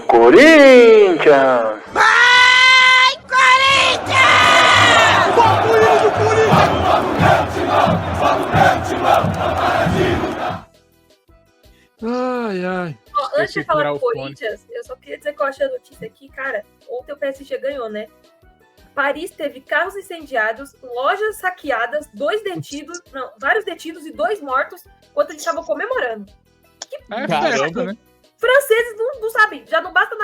Corinthians! Vai, Corinthians! Vamos, hino do Corinthians! Ai, ai. Ó, antes de falar do Corinthians, eu só queria dizer que eu achei a notícia aqui, cara. Ontem o PSG ganhou, né? Paris teve carros incendiados, lojas saqueadas, vários detidos e 2 mortos enquanto eles estavam comemorando. Caramba, né? Franceses não sabem, já não basta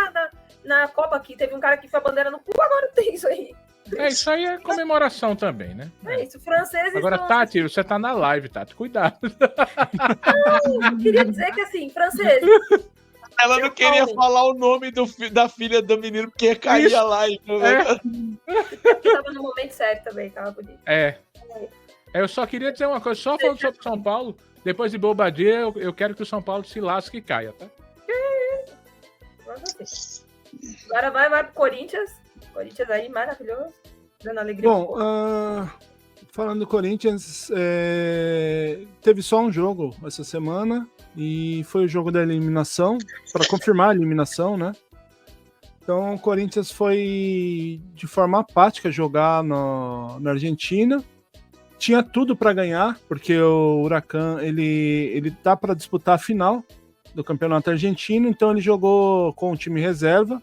na Copa aqui, teve um cara que foi a bandeira no cu, agora tem isso aí. Isso aí é comemoração também, né? É isso, franceses... Agora, Tati, você tá na live, Tati, cuidado. Não, eu queria dizer que assim, franceses... Ela não queria falar o nome da filha do menino, porque ia cair a live. Porque tava no momento certo também, tava bonito. Eu só queria dizer uma coisa, só falando sobre São Paulo, depois de Bobadilla, eu quero que o São Paulo se lasque e caia, tá? Agora vai pro Corinthians. Corinthians aí, maravilhoso. Dando alegria. Bom, falando do Corinthians, teve só um jogo essa semana e foi o jogo da eliminação, para confirmar a eliminação, né? Então o Corinthians foi de forma apática jogar na Argentina. Tinha tudo para ganhar, porque o Huracan ele tá para disputar a final do Campeonato Argentino, então ele jogou com o time reserva.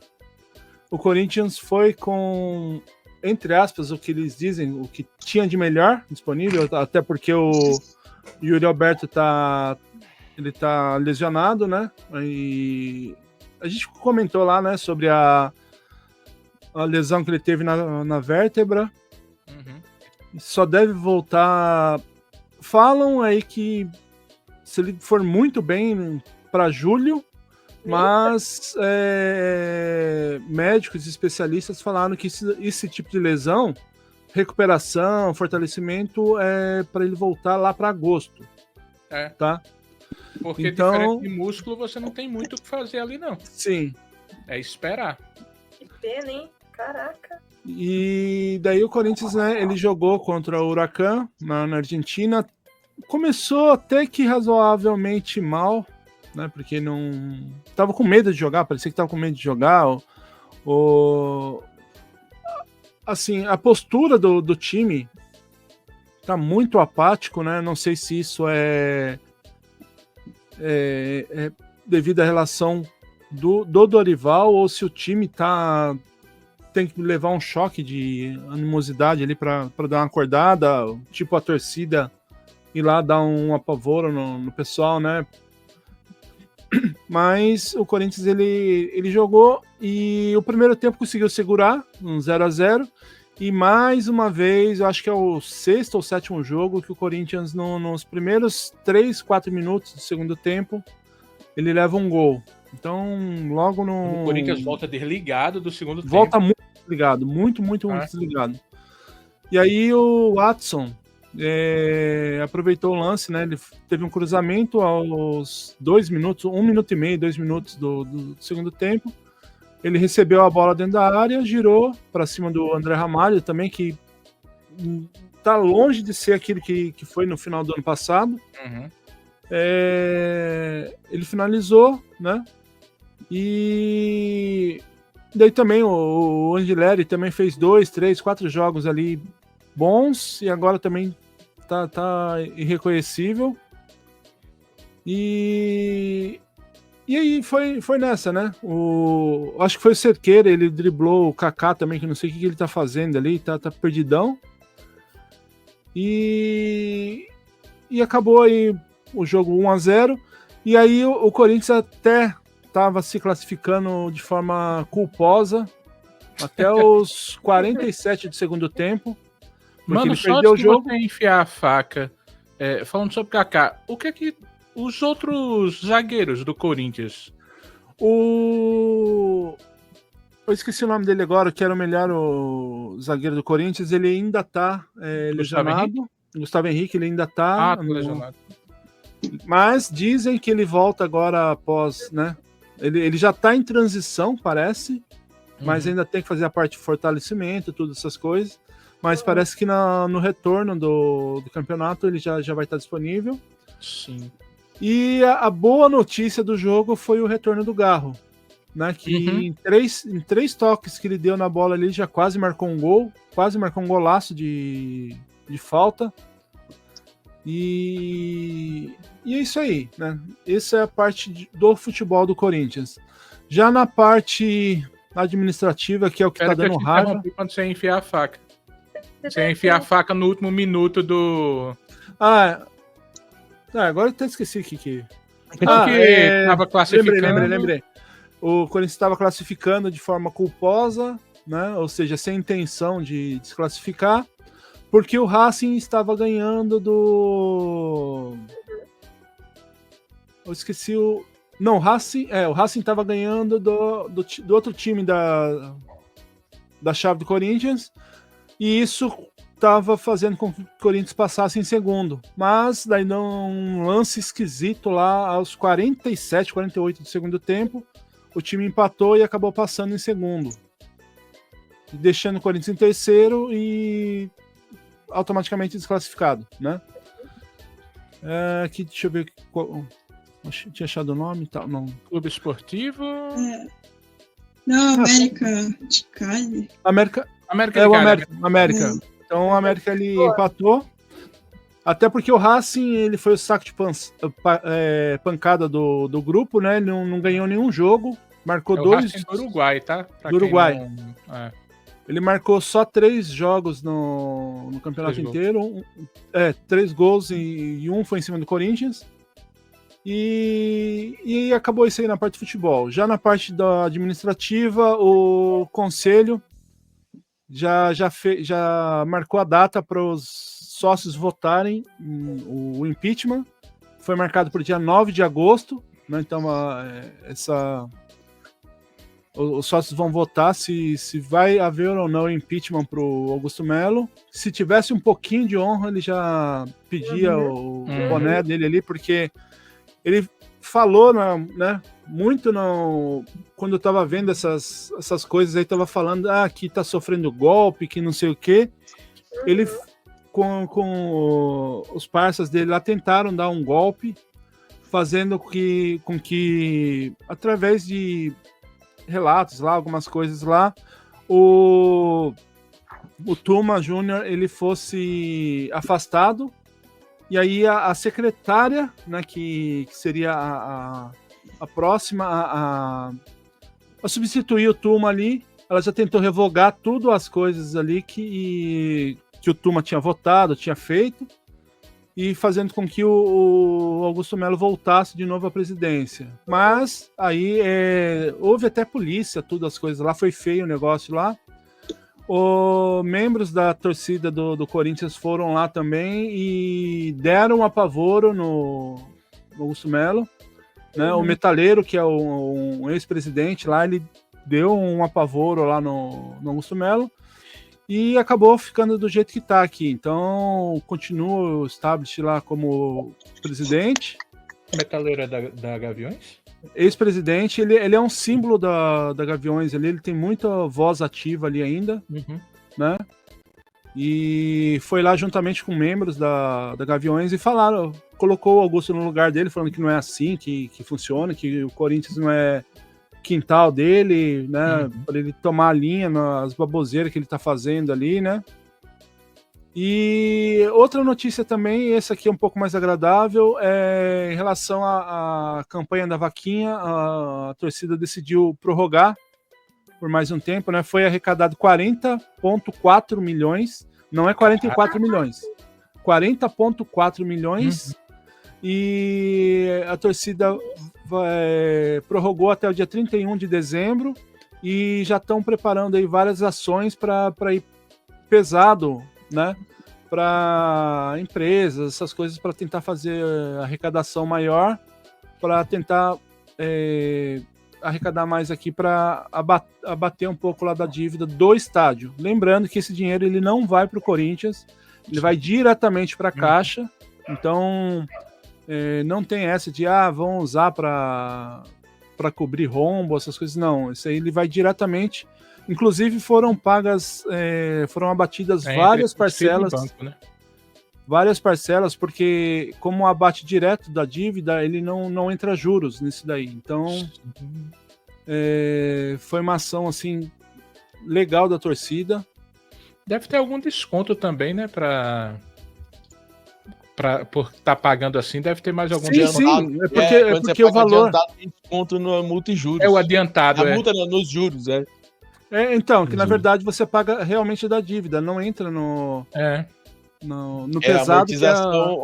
O Corinthians foi com, entre aspas, o que eles dizem, o que tinha de melhor disponível, até porque o Yuri Alberto tá lesionado, né? E a gente comentou lá, né, sobre a lesão que ele teve na vértebra. Só deve voltar. Falam aí que se ele for muito bem para julho, mas médicos e especialistas falaram que esse tipo de lesão, recuperação, fortalecimento, é para ele voltar lá para agosto. Tá? Porque então, diferente de músculo, você não tem muito o que fazer ali, não. Sim. É esperar. Que pena, hein? Caraca. E daí o Corinthians, né, ele jogou contra o Huracan na Argentina. Começou até que razoavelmente mal, né, porque não... Tava com medo de jogar, parecia que tava com medo de jogar. Assim, a postura do time tá muito apático, né? Não sei se isso é devido à relação do Dorival ou se o time tem que levar um choque de animosidade ali para dar uma acordada, tipo a torcida ir lá dar um apavoro no pessoal, né? Mas o Corinthians ele jogou e o primeiro tempo conseguiu segurar um 0-0 e mais uma vez, eu acho que é o 6º ou 7º jogo que o Corinthians nos primeiros 3-4 minutos do segundo tempo ele leva um gol. Então, logo no... O Corinthians volta desligado do segundo tempo. Volta muito desligado, muito desligado. E aí o Watson aproveitou o lance, né? Ele teve um cruzamento aos 2 minutos, 1 minuto e meio, 2 minutos do segundo tempo. Ele recebeu a bola dentro da área, girou para cima do André Ramalho também, que tá longe de ser aquilo que foi no final do ano passado. Ele finalizou, né? E daí também o Angileri também fez 2, 3, 4 jogos ali bons e agora também tá irreconhecível. E aí foi nessa, né? Acho que foi o Cerqueira, ele driblou o Kaká também, que não sei o que ele tá fazendo ali, tá perdidão. E acabou aí o jogo 1-0. E aí o Corinthians até estava se classificando de forma culposa até os 47 do segundo tempo. Mano, só perdeu o jogo. Você enfiar a faca, falando sobre Kaká, o que é que os outros zagueiros do Corinthians? Eu esqueci o nome dele agora, que era o melhor zagueiro do Corinthians, ele ainda tá lesionado. Gustavo Henrique, ele ainda tá lesionado. Mas dizem que ele volta agora após, né? Ele já tá em transição, parece, mas ainda tem que fazer a parte de fortalecimento, todas essas coisas. Mas parece que no retorno do campeonato ele já vai estar disponível. Sim. E a boa notícia do jogo foi o retorno do Garro. né? Que em três toques que ele deu na bola ali, já quase marcou um gol, quase marcou um golaço de falta. E é isso aí, né? Essa é a parte do futebol do Corinthians. Já na parte administrativa, que é o que tá dando raiva. Quando você enfiar a faca. Você enfiar a faca no último minuto do. Agora eu até esqueci o que. Tava classificando. Lembrei. O Corinthians estava classificando de forma culposa, né? Ou seja, sem intenção de desclassificar, porque o Racing estava ganhando do. Eu esqueci o. Não, o Racing estava ganhando do outro time da chave do Corinthians, e isso estava fazendo com que o Corinthians passasse em segundo. Mas daí num lance esquisito lá, aos 47, 48 do segundo tempo, o time empatou e acabou passando em segundo, deixando o Corinthians em terceiro e automaticamente desclassificado, né? Aqui, deixa eu ver. Tinha achado o nome e tal. Não. Clube Esportivo. Não, América de Cali. América. América. Então o América ele empatou. Até porque o Racing ele foi o saco de pancada do grupo, né? Ele não ganhou nenhum jogo. Marcou dois. Do Uruguai, tá? Do Uruguai. Ele marcou só 3 jogos no campeonato inteiro. 3 gols e um foi em cima do Corinthians. E acabou isso aí na parte de futebol. Já na parte da administrativa, o conselho já marcou a data para os sócios votarem o impeachment. Foi marcado para o dia 9 de agosto, né? Então os sócios vão votar se vai haver ou não impeachment para o Augusto Melo. Se tivesse um pouquinho de honra, ele já pedia o boné dele ali, porque ele falou, né, muito quando eu tava vendo essas coisas aí, tava falando que tá sofrendo golpe, que não sei o quê. Ele, com os parceiros dele lá, tentaram dar um golpe, fazendo com que através de relatos lá, algumas coisas lá, o Tuma Júnior ele fosse afastado. E aí a secretária, né, que seria a próxima a substituir o Tuma ali, ela já tentou revogar tudo as coisas ali que o Tuma tinha votado, tinha feito, e fazendo com que o Augusto Melo voltasse de novo à presidência. Mas aí houve até polícia, tudo as coisas lá, foi feio o negócio lá. Os membros da torcida do Corinthians foram lá também e deram um apavoro no Augusto Melo, né? O Metaleiro, que é um ex-presidente lá, ele deu um apavoro lá no Augusto Melo e acabou ficando do jeito que está aqui. Então, continua o Stabile lá como presidente. O Metaleiro é da Gaviões? Ex-presidente, ele é um símbolo da Gaviões ali, ele tem muita voz ativa ali ainda, né? E foi lá juntamente com membros da Gaviões e colocou o Augusto no lugar dele, falando que não é assim que funciona, que o Corinthians não é quintal dele, né? Para ele tomar a linha nas baboseiras que ele tá fazendo ali, né? E outra notícia também, essa aqui é um pouco mais agradável, em relação à campanha da vaquinha, a torcida decidiu prorrogar por mais um tempo, né? Foi arrecadado 40,4 milhões, não é 44 milhões, 40,4 milhões, e a torcida prorrogou até o dia 31 de dezembro e já estão preparando aí várias ações para ir pesado, né, para empresas, essas coisas, para tentar fazer arrecadação maior, para tentar arrecadar mais aqui para abater um pouco lá da dívida do estádio. Lembrando que esse dinheiro ele não vai para o Corinthians, ele vai diretamente para a Caixa, então não tem essa de vão usar para cobrir rombo, essas coisas, não. Isso aí ele vai diretamente. Inclusive foram abatidas várias parcelas, banco, né? Várias parcelas, porque como abate direto da dívida, ele não entra juros nisso daí. Então Foi uma ação assim legal da torcida. Deve ter algum desconto também, né? Por estar pagando assim, deve ter mais algum desconto. Sim, é porque o valor... adiantado, tem desconto na multa e juros. É o adiantado, A multa não, nos juros, então, que na verdade você paga realmente da dívida, não entra no pesado. Amortização,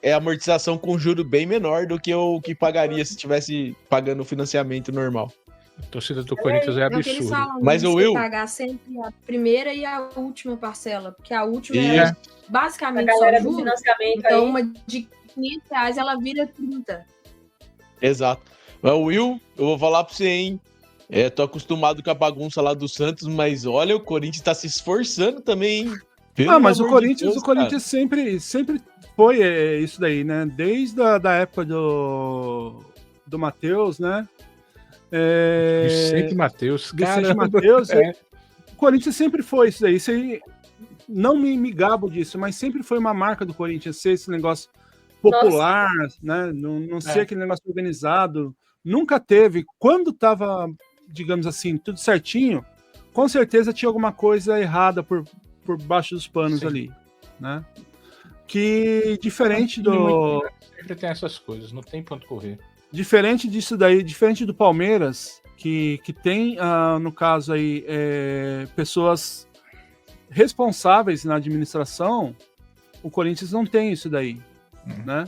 é amortização com juro bem menor do que o que pagaria se estivesse pagando o financiamento normal. A torcida do Corinthians é absurdo. Eles falam, Mas o Will... pagar sempre a primeira e a última parcela, porque a última Isso. é basicamente A só galera do juros. financiamento Então aí. uma de R$500 ela vira 30. Exato. Mas, Will, eu vou falar pra você, hein? Tô acostumado com a bagunça lá do Santos, mas olha, o Corinthians tá se esforçando também, hein? Mas o Corinthians sempre foi isso daí, né? Desde a época do Matheus, né? Vicente Matheus, Vicente Matheus. O Corinthians sempre foi isso daí. Isso aí, não me gabo disso, mas sempre foi uma marca do Corinthians ser esse negócio popular, né? Não ser aquele negócio organizado. Nunca teve. Quando tava, digamos assim, tudo certinho, com certeza tinha alguma coisa errada por baixo dos panos ali, né? Que diferente do... Sempre tem essas coisas, não tem ponto correr. Diferente disso daí, diferente do Palmeiras, que tem, no caso aí, pessoas responsáveis na administração, o Corinthians não tem isso daí, né?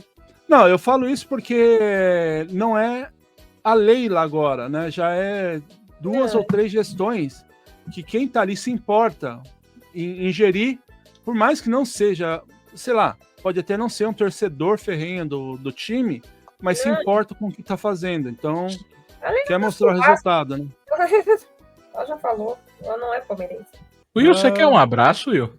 Não, eu falo isso porque não é a lei lá agora, né? Já é 2 ou 3 gestões que quem tá ali se importa em gerir, por mais que não seja, sei lá, pode até não ser um torcedor ferrenho do time, mas se importa com o que tá fazendo. Então, quer mostrar o resultado, né? Ela já falou, ela não é palmeirense. Will, você quer um abraço, Will?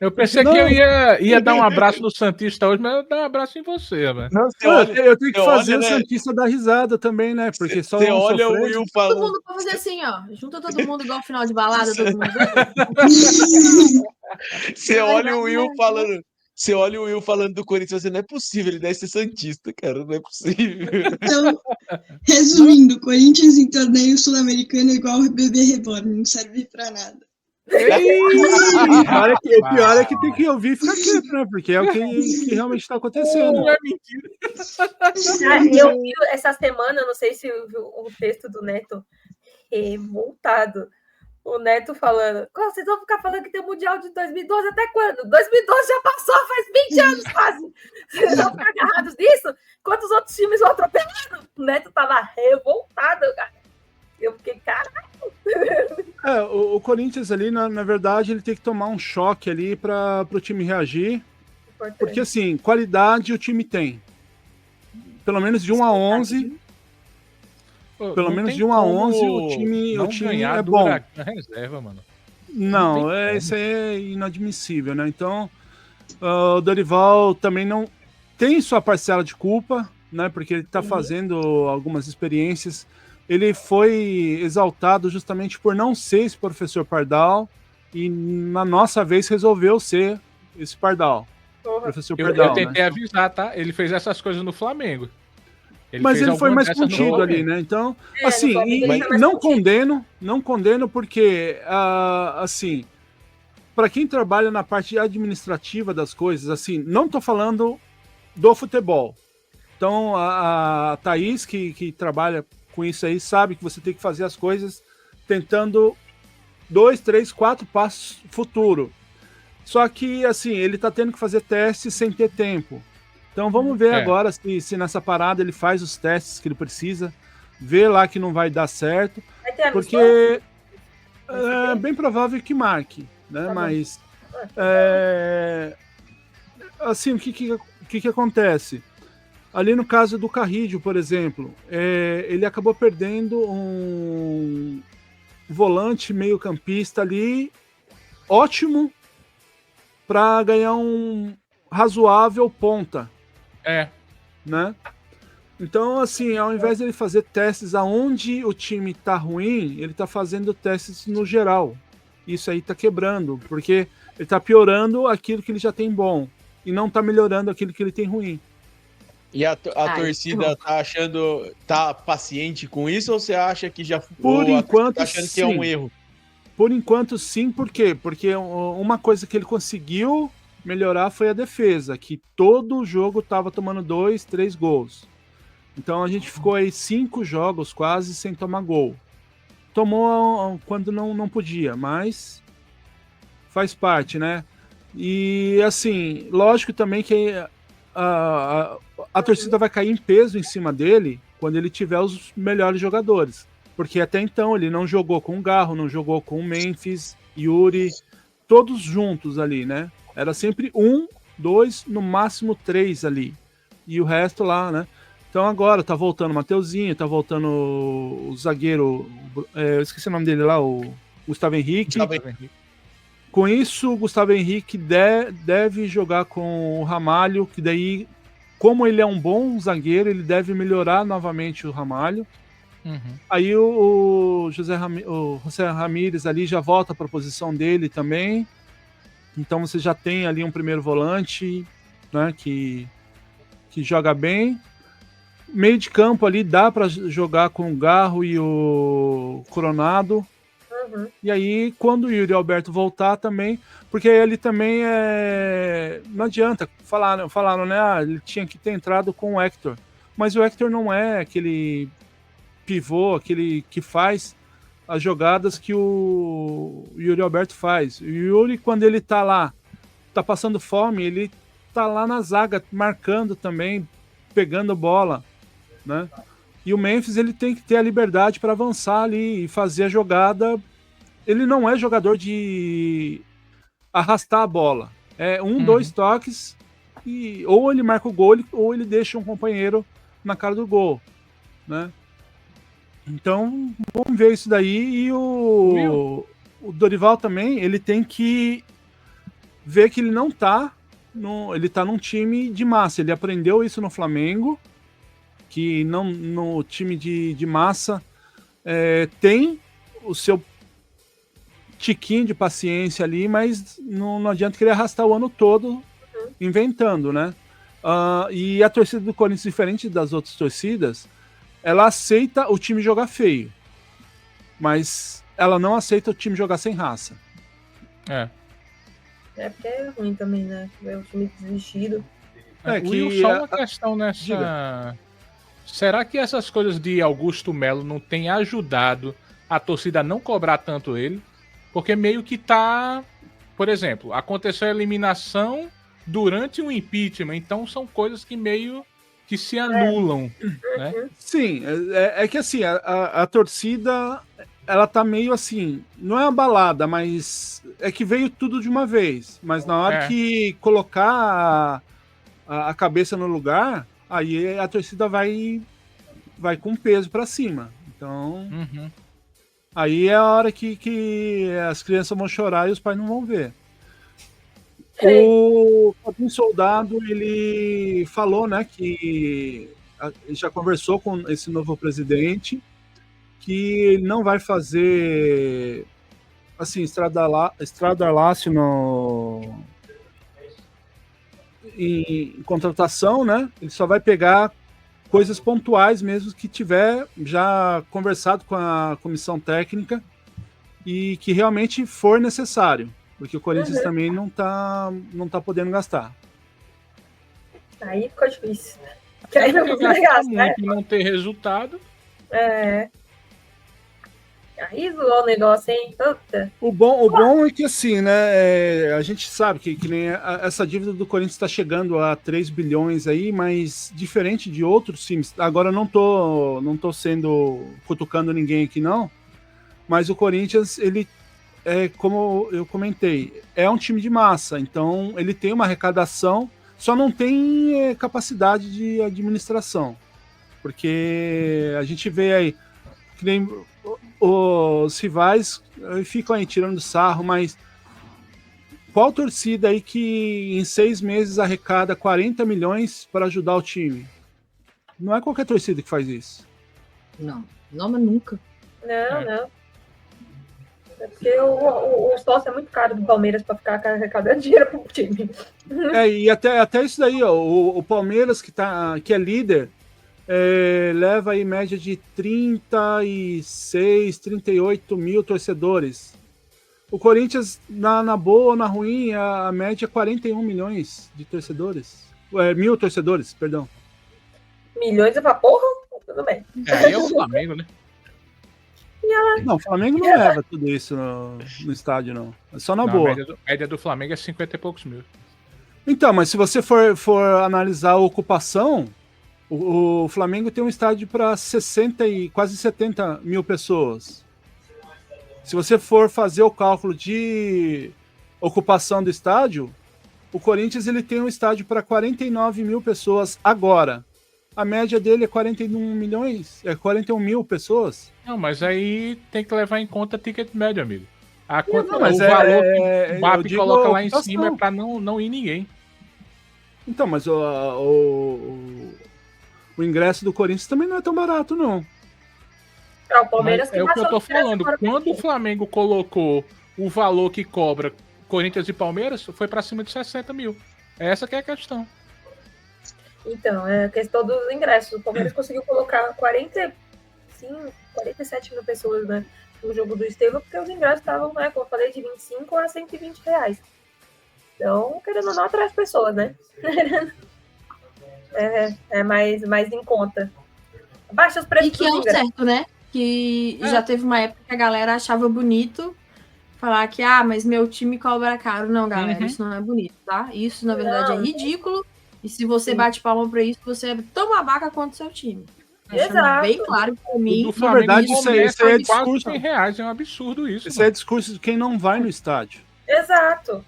Eu pensei que eu ia dar um abraço no Santista hoje, mas eu dar um abraço em você, velho. Eu tenho que fazer o Santista dar risada também, né? Porque só você olha o Will falando... Todo mundo pode fazer assim, ó. Junta todo mundo igual final de balada, todo mundo. Você olha o Will falando... Você olha o Will falando do Corinthians, você não é possível, ele deve ser santista, cara, não é possível. Então, resumindo, Corinthians em torneio sul-americano é igual o bebê reborn, não serve pra nada. O pior é que tem que ouvir e ficar quieto, né? Porque é o que realmente tá acontecendo. Não é mentira. Eu vi essa semana, não sei se viu o texto do Neto, revoltado. O Neto falando, vocês vão ficar falando que tem o Mundial de 2012 até quando? 2012 já passou, faz 20 anos quase. Vocês vão ficar agarrados nisso? Quantos outros times vão atropelando? O Neto tava revoltado, cara. Eu fiquei, caralho. O Corinthians ali, na verdade, ele tem que tomar um choque ali para o time reagir. Importante. Porque, assim, qualidade o time tem. Pelo menos de 1 a 11... Pelo menos de 1 a 11 o time é bom. Na reserva, mano. Não, isso aí é inadmissível, né? Então, o Dorival também não tem sua parcela de culpa, né? Porque ele tá fazendo algumas experiências. Ele foi exaltado justamente por não ser esse professor Pardal e na nossa vez resolveu ser esse Pardal. Professor Pardal, eu tentei avisar, tá? Ele fez essas coisas no Flamengo. Mas ele foi mais contido ali, né? Então, assim, não condeno porque, assim, para quem trabalha na parte administrativa das coisas, assim, não tô falando do futebol. Então, a Thaís, que trabalha com isso aí, sabe que você tem que fazer as coisas tentando 2, 3, 4 passos futuro. Só que, assim, ele tá tendo que fazer testes sem ter tempo. Então vamos ver agora se nessa parada ele faz os testes que ele precisa, vê lá que não vai dar certo, porque é bem provável que marque, né? Tá, mas assim, o que acontece? Ali no caso do Carrídio, por exemplo, ele acabou perdendo um volante meio-campista ali, ótimo, para ganhar um razoável ponta. Né? Então, assim, ao invés de ele fazer testes aonde o time tá ruim, ele tá fazendo testes no geral. Isso aí tá quebrando, porque ele tá piorando aquilo que ele já tem bom e não tá melhorando aquilo que ele tem ruim. E a torcida tá achando, tá paciente com isso, ou você acha que já Por enquanto, tá achando sim. que é um erro? Por enquanto, sim. Por quê? Porque uma coisa que ele conseguiu melhorar foi a defesa, que todo jogo tava tomando 2, 3 gols. Então a gente ficou aí 5 jogos quase sem tomar gol. Tomou quando não podia, mas faz parte, né? E assim, lógico também que a torcida vai cair em peso em cima dele quando ele tiver os melhores jogadores. Porque até então ele não jogou com o Garro, não jogou com o Memphis, Yuri, todos juntos ali, né? Era sempre 1, 2, no máximo 3 ali. E o resto lá, né? Então agora tá voltando o Mateuzinho, tá voltando o zagueiro, eu esqueci o nome dele lá, o Gustavo Henrique. Com isso, o Gustavo Henrique deve jogar com o Ramalho, que daí, como ele é um bom zagueiro, ele deve melhorar novamente o Ramalho. Uhum. Aí o José Ramírez ali já volta para a posição dele também. Então você já tem ali um primeiro volante, né, que joga bem. Meio de campo ali dá para jogar com o Garro e o Coronado. Uhum. E aí, quando o Yuri Alberto voltar também, porque ele também não adianta, falaram, né? Ele tinha que ter entrado com o Hector. Mas o Hector não é aquele pivô, aquele que faz as jogadas que o Yuri Alberto faz. O Yuri, quando ele tá lá, tá passando fome, ele tá lá na zaga, marcando também, pegando bola, né? E o Memphis, ele tem que ter a liberdade para avançar ali e fazer a jogada. Ele não é jogador de arrastar a bola. É 2 toques e ou ele marca o gol ou ele deixa um companheiro na cara do gol, né? Então, vamos ver isso daí. E o Dorival também, ele tem que ver que ele não tá ele tá num time de massa. Ele aprendeu isso no Flamengo, que no time de massa tem o seu tiquinho de paciência ali, mas não adianta querer arrastar o ano todo inventando, né? E a torcida do Corinthians, diferente das outras torcidas, ela aceita o time jogar feio, mas ela não aceita o time jogar sem raça. Porque é ruim também, né? Ver o time desistido. Só uma questão nessa... Diga. Será que essas coisas de Augusto Melo não tem ajudado a torcida a não cobrar tanto ele? Porque meio que tá... Por exemplo, aconteceu a eliminação durante um impeachment, então são coisas que meio que se anulam, né? Sim, é que assim, a torcida, ela tá meio assim, não é abalada, mas é que veio tudo de uma vez. Mas na hora que colocar a cabeça no lugar, aí a torcida vai com peso pra cima. Então, aí é a hora que as crianças vão chorar e os pais não vão ver. O Fabinho Soldado, ele falou, né, que já conversou com esse novo presidente, que ele não vai fazer assim, estradalhaço em contratação, né? Ele só vai pegar coisas pontuais mesmo que tiver já conversado com a comissão técnica e que realmente for necessário. Porque o Corinthians também não tá podendo gastar. Aí ficou difícil. Porque aí não vai gastar, né? Não ter resultado. Aí zoou o negócio, hein? Puta. O bom é que assim, né? A gente sabe que nem essa dívida do Corinthians está chegando a 3 bilhões aí, mas diferente de outros times. Agora não tô cutucando ninguém aqui, não. Mas o Corinthians, ele como eu comentei, é um time de massa, então ele tem uma arrecadação, só não tem capacidade de administração, porque a gente vê aí que nem os rivais ficam aí tirando sarro, mas qual torcida aí que em 6 meses arrecada 40 milhões para ajudar o time? Não é qualquer torcida que faz isso. Não, mas nunca. Não. É porque o sócio é muito caro do Palmeiras para ficar arrecadando dinheiro pro time. E até isso daí, ó, o Palmeiras, que é líder, leva aí média de 36, 38 mil torcedores. O Corinthians, na boa ou na ruim, a média é 41 milhões de torcedores. Mil torcedores, perdão. Milhões é pra porra? Tudo bem. Aí é o Flamengo, né? Não, o Flamengo não leva tudo isso no estádio, não. É só na boa. A média do Flamengo é 50 e poucos mil. Então, mas se você for analisar a ocupação, o Flamengo tem um estádio para 60 e quase 70 mil pessoas. Se você for fazer o cálculo de ocupação do estádio, o Corinthians ele tem um estádio para 49 mil pessoas agora. A média dele é 41 mil pessoas. Não, mas aí tem que levar em conta ticket médio, amigo. O mas valor que o BAP digo coloca lá em ocupação. cima é para não ir ninguém. Então, mas o ingresso do Corinthians também não é tão barato, não. O Palmeiras Mas é o que eu tô falando. Quando o Flamengo colocou o valor que cobra Corinthians e Palmeiras, foi para cima de 60 mil. Essa que é a questão. Então, é a questão dos ingressos. O Palmeiras conseguiu colocar 47 mil pessoas, né, no jogo do Estevão, porque os ingressos estavam, né, como eu falei, de 25 a 120 reais. Então, querendo ou não, atrai as pessoas, né? é mais em conta. Baixa os preços. E que é o certo, né? Que já teve uma época que a galera achava bonito falar que, mas meu time cobra caro. Não, galera, isso não é bonito, tá? Isso, na verdade, é ridículo. E se você bate palma pra isso, você toma a vaca contra o seu time. Exato. Bem claro pra mim. Na verdade, isso aí é discurso. R$100, é um absurdo isso. Isso é discurso de quem não vai no estádio. Exato.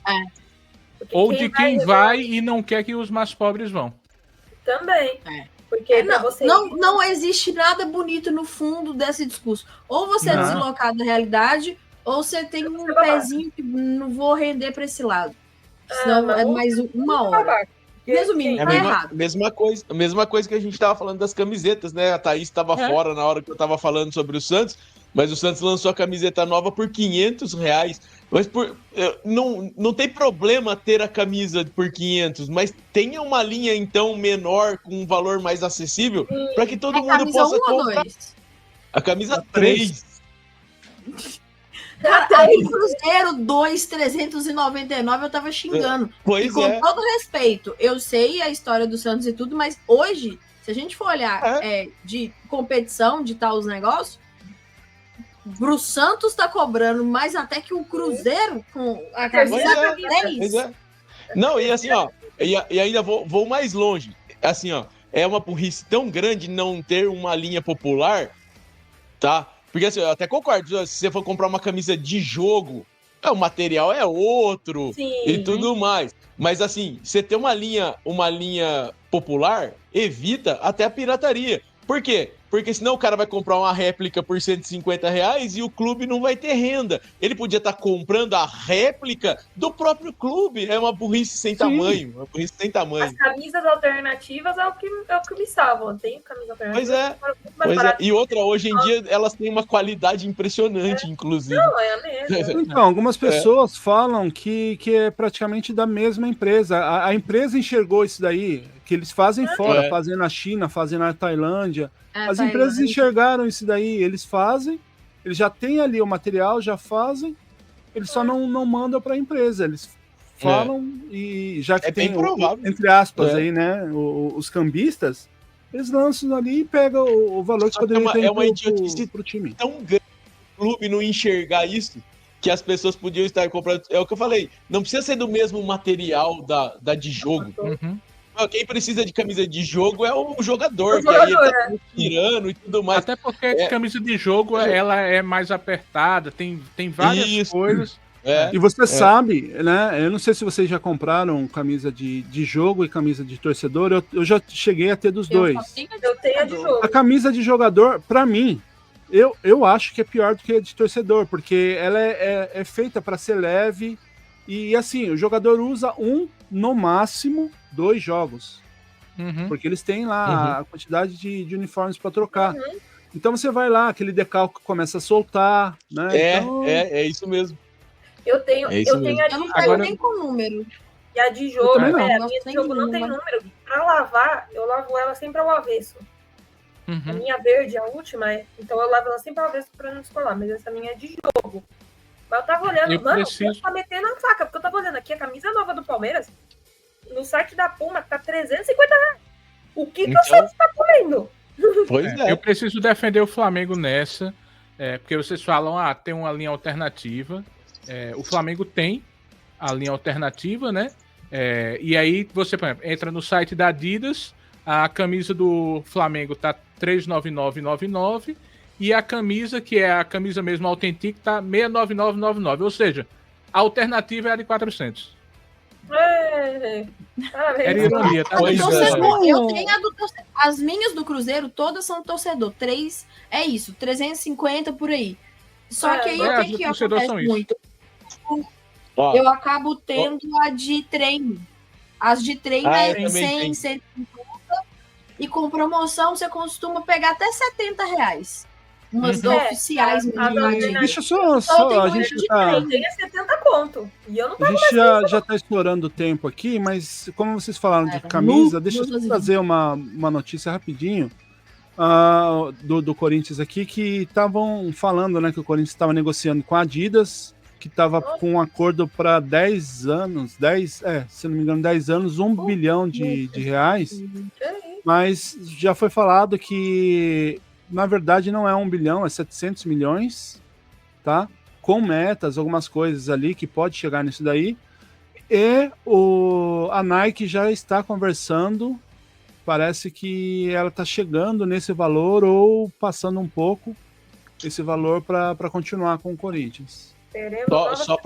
Ou de quem vai e não quer que os mais pobres vão. Também. Porque não existe nada bonito no fundo desse discurso. Ou você é deslocado da realidade, ou você tem um pezinho que não vou render para esse lado. Senão é mais uma hora. Resumindo, tá errado. Mesma coisa que a gente tava falando das camisetas, né? A Thaís estava fora na hora que eu tava falando sobre o Santos, mas o Santos lançou a camiseta nova por R$500. Mas não tem problema ter a camisa por 500, mas tenha uma linha, então, menor, com um valor mais acessível, para que todo mundo possa comprar. A camisa 3. Aí, Cruzeiro 2,399, eu tava xingando. Pois e com todo respeito, eu sei a história do Santos e tudo, mas hoje, se a gente for olhar de competição, de tal os negócios, o Santos tá cobrando mais até que o Cruzeiro com a camisa 10. Não, e assim, ó, e ainda vou mais longe. Assim, ó, é uma burrice tão grande não ter uma linha popular, tá? Porque assim, eu até concordo, se você for comprar uma camisa de jogo, o material é outro e tudo mais. Mas assim, você ter uma linha popular, evita até a pirataria. Por quê? Porque senão o cara vai comprar uma réplica por R$150 e o clube não vai ter renda. Ele podia estar comprando a réplica do próprio clube. É uma burrice sem tamanho. Uma burrice sem tamanho. As camisas alternativas é o que me salvam. Tem camisa alternativa. Pois é. E outra, hoje em dia, elas têm uma qualidade impressionante, inclusive. Não, é a mesma. Então, algumas pessoas falam que é praticamente da mesma empresa. A empresa enxergou isso daí, que eles fazem fora, fazem na China, fazem na Tailândia. As empresas enxergaram isso daí, eles fazem, eles já têm ali o material, já fazem, eles só não mandam para a empresa, eles falam e já que tem, entre aspas, aí, né, os cambistas, eles lançam ali e pegam o valor que poderia ter uma idiotice pro time. Tão grande o clube não enxergar isso, que as pessoas podiam estar comprando, é o que eu falei, não precisa ser do mesmo material da de jogo. Quem precisa de camisa de jogo é o jogador, que aí ele tá tirando e tudo mais. Até porque a camisa de jogo ela é mais apertada, tem várias coisas. E você sabe, né? Eu não sei se vocês já compraram camisa de jogo e camisa de torcedor. Eu já cheguei a ter dos dois. Eu tenho a de jogo. A camisa de jogador, pra mim, eu acho que é pior do que a de torcedor, porque ela é feita para ser leve. E assim, o jogador usa no máximo 2 jogos. Porque eles têm lá a quantidade de uniformes para trocar. Então você vai lá, aquele decalque começa a soltar, né? Então, É isso mesmo. Eu tenho, É isso eu tenho a Eu não de tenho jogo. nem com número. E a de jogo, também não. a Não minha de tem jogo não número. tem número. Pra lavar, eu lavo ela sempre ao avesso. A Uhum. minha verde, a última, então eu lavo ela sempre ao avesso pra não descolar. Mas essa minha é de jogo. Mas eu tava olhando, Eu preciso- tá metendo a faca, porque eu tava olhando aqui a camisa nova do Palmeiras, no site da Puma, tá R$350. O que Então- o Santos tá comendo? Pois é. Eu preciso defender o Flamengo nessa, porque vocês falam, tem uma linha alternativa. O Flamengo tem a linha alternativa, né? E aí você, por exemplo, entra no site da Adidas, a camisa do Flamengo tá R$399,99 e a camisa, que é a camisa mesmo autêntica, tá R$699,99. Ou seja, a alternativa é a de 400. Parabéns. Era ironia, tá? Pois é. Torcedor, eu tenho a do torcedor. As minhas do Cruzeiro, todas são torcedor. 3, é isso, 350 por aí. Só que aí o as que, do que torcedor são acontece isso. muito? Ó, Eu acabo tendo a de trem. As de trem Ah, é eu também 100, tenho. 150. E com promoção você costuma pegar até R$70. Umas Uhum. oficiais. a mesmo, da- de- deixa Então, só tem a muito gente de tá... trem. Tem 70 conto. E eu não A gente já tá estourando o tempo aqui, mas como vocês falaram de camisa, deixa eu só trazer uma notícia rapidinho do Corinthians aqui, que estavam falando, né, que o Corinthians estava negociando com a Adidas, que estava com um acordo para 10 anos, se não me engano, 10 anos, 1 bilhão de reais, mas já foi falado que, na verdade, não é 1 bilhão, é 700 milhões, tá? Com metas, algumas coisas ali que pode chegar nisso daí. E a Nike já está conversando, parece que ela está chegando nesse valor ou passando um pouco esse valor para continuar com o Corinthians. Só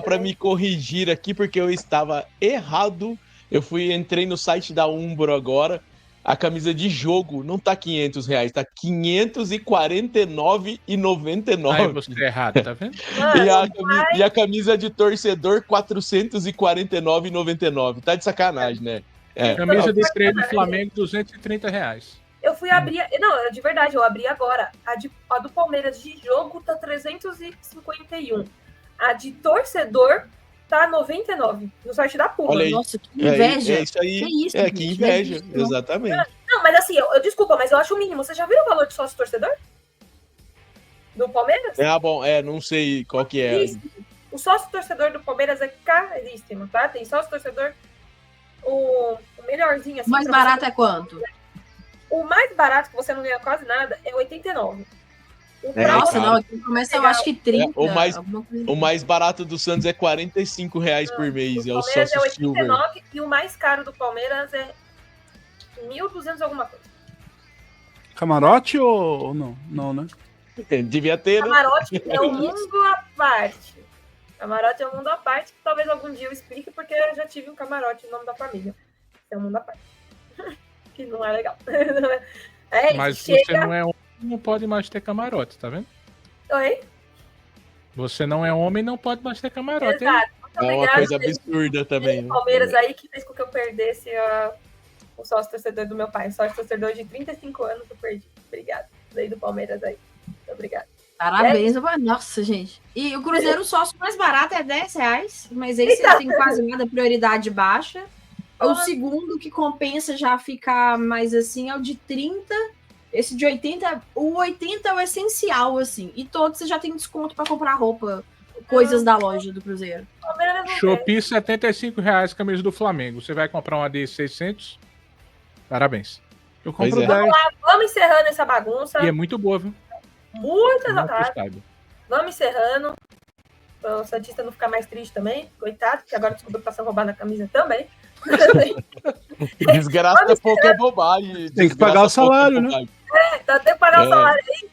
para me corrigir aqui, porque eu estava errado. Entrei no site da Umbro agora. A camisa de jogo não tá R$500, tá R$549,99. Aí você é errado, tá vendo? E a camisa de torcedor R$449,99. Tá de sacanagem, né? Camisa de treino do Flamengo, R$230. Eu fui abrir. Não, de verdade, eu abri agora. A do Palmeiras de jogo tá 351. A de torcedor tá 99 no site da Puma. Olha aí. Nossa, que inveja. É isso aí. Que isso, que gente? inveja. Não é isso, Exatamente. Não, mas assim, eu desculpa, mas eu acho o mínimo. Você já viu o valor de sócio torcedor? Do Palmeiras? Bom, não sei qual que é. O sócio torcedor do Palmeiras é caríssimo, tá? Tem sócio torcedor. O melhorzinho assim. O mais pra barato você- é quanto? O mais barato, que você não ganha quase nada, é 89. Nossa, cara. não, aqui começa eu acho que 30. o mais- alguma coisa O mais barato do Santos é R$45 por mês. É o Palmeiras sócio é Silver. 89 e o mais caro do Palmeiras é 1.200 alguma coisa. Camarote ou não? Não, né? Devia ter, né? Camarote é um mundo à parte. Camarote é um mundo à parte que talvez algum dia eu explique, porque eu já tive um camarote no nome da família. É um mundo à parte. Que não é legal. É isso, Mas chega... você não é homem, não pode mais ter camarote, tá vendo? Oi? Você não é homem, não pode mais ter camarote. Exato. Muito É uma obrigada, coisa absurda também. né? Palmeiras aí que fez com que eu perdesse o sócio torcedor do meu pai. O sócio torcedor de 35 anos eu perdi. Obrigada. Daí do Palmeiras aí. Muito obrigada. Parabéns, nossa, gente. E o Cruzeiro, o sócio mais barato é R$10, mas esse não tem quase nada, prioridade baixa. O segundo que compensa já ficar mais assim é o de 30. Esse de 80, o 80 é o essencial, assim. E todos você já tem desconto para comprar roupa, coisas da loja do Cruzeiro. Palmeiras não tem. Shopee, R$75, camisa do Flamengo. Você vai comprar uma de 600? Parabéns. Eu compro Pois é. 10. Vamos encerrando essa bagunça. E é muito boa, viu? Muitas Não que eu atrás. saiba. Vamos encerrando. Para o Santista não ficar mais triste também. Coitado, que agora descobriu que tá sendo roubado na camisa também. Desgraça pouco é bobagem. Tem que pagar o Desgraça pouco é salário, né? bobagem. Tá até que pagar o salário aí.